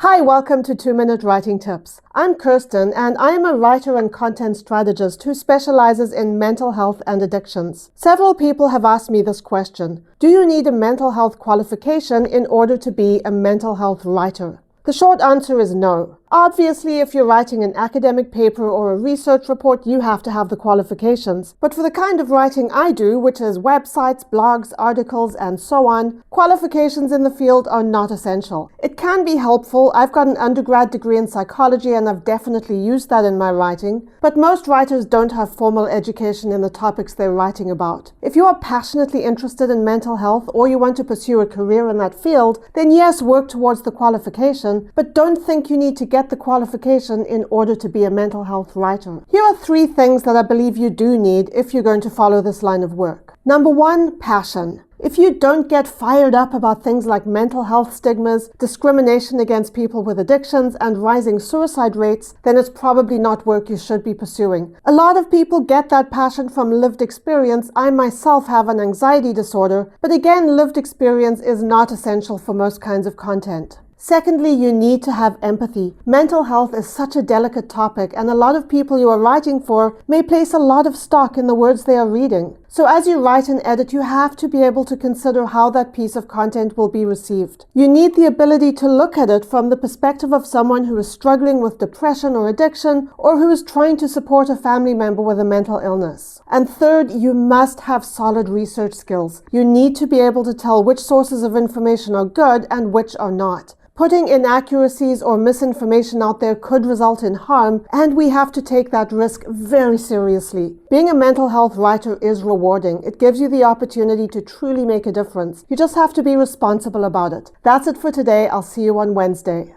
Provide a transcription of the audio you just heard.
Hi, welcome to 2-Minute Writing Tips. I'm Kirsten, and I am a writer and content strategist who specializes in mental health and addictions. Several people have asked me this question: do you need a mental health qualification in order to be a mental health writer? The short answer is no. Obviously, if you're writing an academic paper or a research report, you have to have the qualifications. But for the kind of writing I do, which is websites, blogs, articles, and so on, qualifications in the field are not essential. It can be helpful. I've got an undergrad degree in psychology and I've definitely used that in my writing. But most writers don't have formal education in the topics they're writing about. If you are passionately interested in mental health or you want to pursue a career in that field, then yes, work towards the qualification, but don't think you need to get the qualification in order to be a mental health writer. Here are 3 things that I believe you do need if you're going to follow this line of work. Number 1, passion. If you don't get fired up about things like mental health stigmas, discrimination against people with addictions, and rising suicide rates, then it's probably not work you should be pursuing. A lot of people get that passion from lived experience. I myself have an anxiety disorder, but again, lived experience is not essential for most kinds of content. Secondly, you need to have empathy. Mental health is such a delicate topic, and a lot of people you are writing for may place a lot of stock in the words they are reading. So as you write and edit, you have to be able to consider how that piece of content will be received. You need the ability to look at it from the perspective of someone who is struggling with depression or addiction, or who is trying to support a family member with a mental illness. And third, you must have solid research skills. You need to be able to tell which sources of information are good and which are not. Putting inaccuracies or misinformation out there could result in harm, and we have to take that risk very seriously. Being a mental health writer is rewarding. It gives you the opportunity to truly make a difference. You just have to be responsible about it. That's it for today. I'll see you on Wednesday.